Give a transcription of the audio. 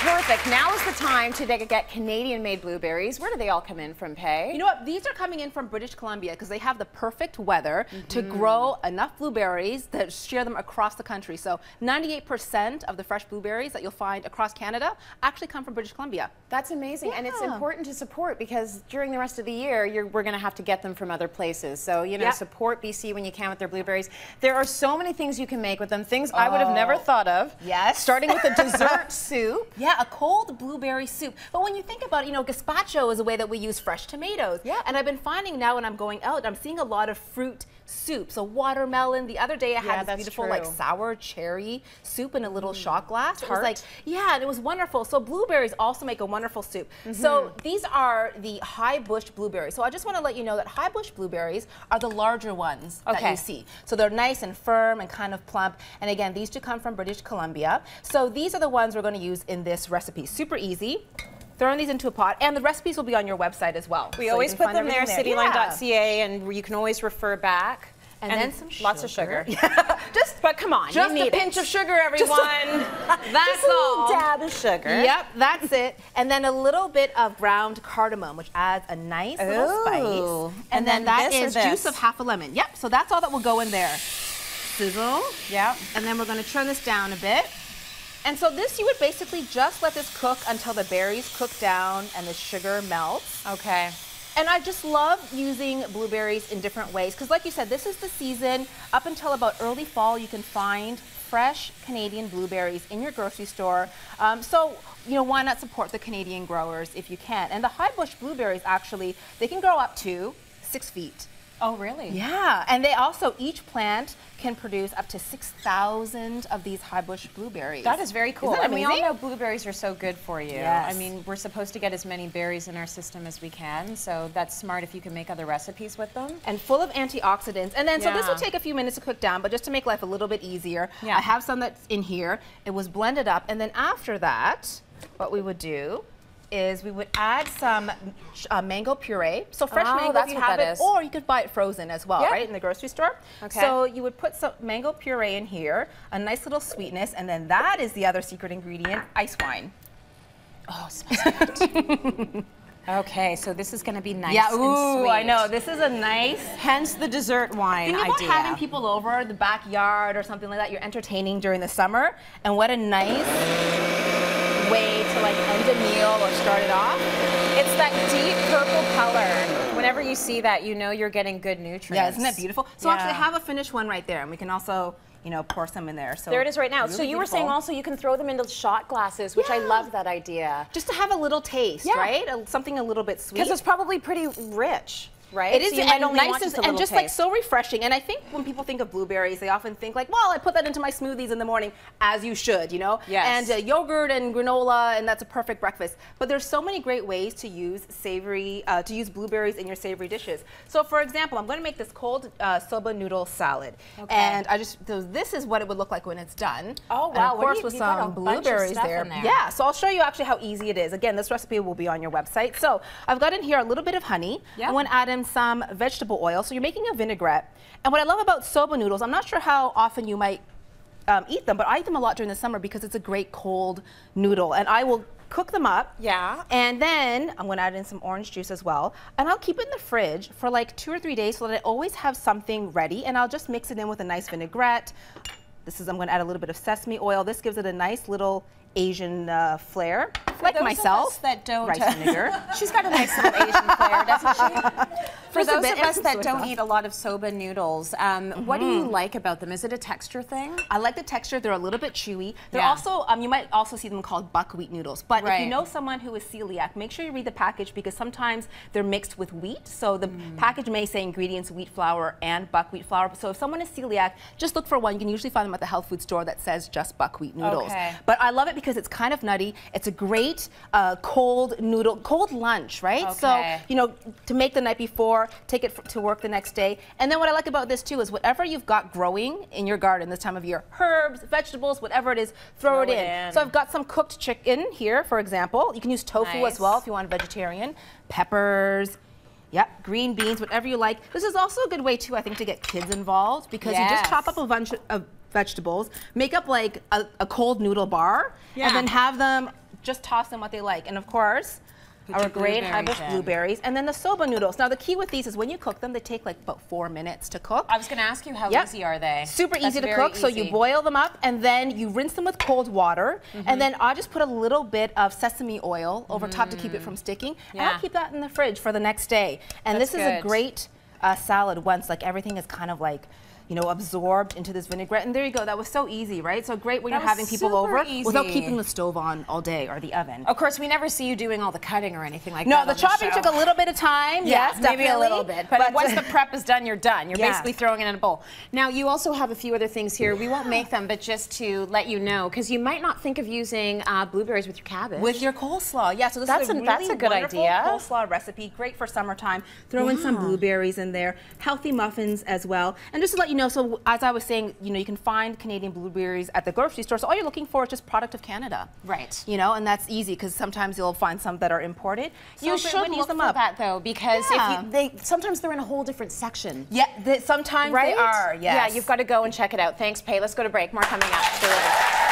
Perfect. Now is the time to get Canadian-made blueberries. Where do they all come in from, Pay? You know what? These are coming in from British Columbia because they have the perfect weather to grow enough blueberries that share them across the country. So 98% of the fresh blueberries that you'll find across Canada actually come from British Columbia. That's amazing, and it's important to support because during the rest of the year, we're going to have to get them from other places. So, you know, support BC when you can with their blueberries. There are so many things you can make with them, things I would have never thought of. Yes. Starting with a dessert soup. Yeah, a cold blueberry soup. But when you think about it, you know, gazpacho is a way that we use fresh tomatoes. Yeah. And I've been finding now when I'm going out, I'm seeing a lot of fruit soup. So watermelon. The other day I had this beautiful like sour cherry soup in a little shot glass. It was like, and it was wonderful. So blueberries also make a wonderful soup. So these are the high bush blueberries. So I just want to let you know that high bush blueberries are the larger ones that you see. So they're nice and firm and kind of plump. And again, these two come from British Columbia. So these are the ones we're going to use in this recipe. Super easy. Throwing these into a pot, and the recipes will be on your website as well. We always put them there, cityline.ca, and you can always refer back. And then some sugar. Lots of sugar. But come on, just a pinch of sugar, everyone. That's all. Dab of sugar. Yep, that's it. And then a little bit of ground cardamom, which adds a nice little spice. And then that is juice of half a lemon. Yep, so that's all that will go in there. Sizzle. Yep. And then we're going to turn this down a bit. And so this, you would basically just let this cook until the berries cook down and the sugar melts. Okay. And I just love using blueberries in different ways because like you said, this is the season. Up until about early fall, you can find fresh Canadian blueberries in your grocery store. So, you know, why not support the Canadian growers if you can? And the high bush blueberries, actually, they can grow up to 6 feet. Oh, really? Yeah, and they also, each plant can produce up to 6,000 of these high bush blueberries. That is very cool. Isn't that and amazing? we all know blueberries are so good for you. Yes. I mean, we're supposed to get as many berries in our system as we can, so that's smart if you can make other recipes with them. And full of antioxidants. And then, so this will take a few minutes to cook down, but just to make life a little bit easier, I have some that's in here. It was blended up, and then after that, what we would do is we would add some mango puree. So fresh mango if you have it, or you could buy it frozen as well, right, in the grocery store. Okay. So you would put some mango puree in here, a nice little sweetness, and then that is the other secret ingredient, ice wine. Oh, smells good. Okay, so this is going to be nice and sweet. I know. This is a nice, hence the dessert wine idea. Think about having people over the backyard or something like that. You're entertaining during the summer, and what a nice way to like end a meal or start it off. It's that deep purple color. Whenever you see that, you know you're getting good nutrients. Yeah, isn't that beautiful? So actually I have a finished one right there, and we can also, you know, pour some in there. So there it is right now. Really so you were saying also you can throw them into shot glasses, which I love that idea. Just to have a little taste, right? Something a little bit sweet. Because it's probably pretty rich. Right? It is, so and nice and just like so refreshing. And I think when people think of blueberries, they often think like, well, I put that into my smoothies in the morning, as you should, you know? Yes. And yogurt and granola, and that's a perfect breakfast. But there's so many great ways to use savory, to use blueberries in your savory dishes. So for example, I'm going to make this cold soba noodle salad. Okay. And so this is what it would look like when it's done. Oh, wow. And of course, with some blueberries there. Yeah, so I'll show you actually how easy it is. Again, this recipe will be on your website. So I've got in here a little bit of honey. I want to add in some vegetable oil. So you're making a vinaigrette. And what I love about soba noodles, I'm not sure how often you might eat them, but I eat them a lot during the summer because it's a great cold noodle. And I will cook them up. Yeah. And then I'm going to add in some orange juice as well. And I'll keep it in the fridge for like 2 or 3 days so that I always have something ready. And I'll just mix it in with a nice vinaigrette. I'm going to add a little bit of sesame oil. This gives it a nice little Asian flair, like myself. That don't rice vinegar. She's got a nice little Asian flair, doesn't she? For those of us that don't eat a lot of soba noodles, what do you like about them? Is it a texture thing? I like the texture. They're a little bit chewy. They're also, you might also see them called buckwheat noodles. But if you know someone who is celiac, make sure you read the package because sometimes they're mixed with wheat. So the package may say ingredients wheat flour and buckwheat flour. So if someone is celiac, just look for one. You can usually find them at the health food store that says just buckwheat noodles. But I love it because it's kind of nutty. It's a great cold lunch, right? So, you know, to make the night before, take it to work the next day. And then what I like about this too is whatever you've got growing in your garden this time of year, herbs, vegetables, whatever it is, throw it in. So I've got some cooked chicken here, for example. You can use tofu as well if you want a vegetarian. Peppers. Yep, green beans, whatever you like. This is also a good way too, I think, to get kids involved because you just chop up a bunch of vegetables, make up like a cold noodle bar, and then have them just toss in what they like. And of course, our great high-bush blueberries, and then the soba noodles. Now the key with these is when you cook them, they take like about 4 minutes to cook. I was going to ask you, how easy are they? Super easy to cook. So you boil them up, and then you rinse them with cold water, and then I'll just put a little bit of sesame oil over top to keep it from sticking, and I'll keep that in the fridge for the next day. And this is a great salad once like everything is kind of like, you know, absorbed into this vinaigrette. And there you go. That was so easy, right? So great when you're having people over without keeping the stove on all day or the oven. Of course, we never see you doing all the cutting or anything like that. No, the chopping took a little bit of time. Yes, maybe a little bit. But once the prep is done, you're done. You're basically throwing it in a bowl. Now, you also have a few other things here. We won't make them, but just to let you know, because you might not think of using blueberries with your cabbage. With your coleslaw, yeah. So this is a really good idea. Coleslaw recipe, great for summertime. Throw in some blueberries in there. Healthy muffins as well. And just to let you know, so as I was saying, you know, you can find Canadian blueberries at the grocery store. So all you're looking for is just product of Canada. Right. You know, and that's easy because sometimes you'll find some that are imported. So you should look for that though, because sometimes they're in a whole different section. Yeah, sometimes they are. Yes. Yeah, you've got to go and check it out. Thanks, Pay. Let's go to break. More coming up.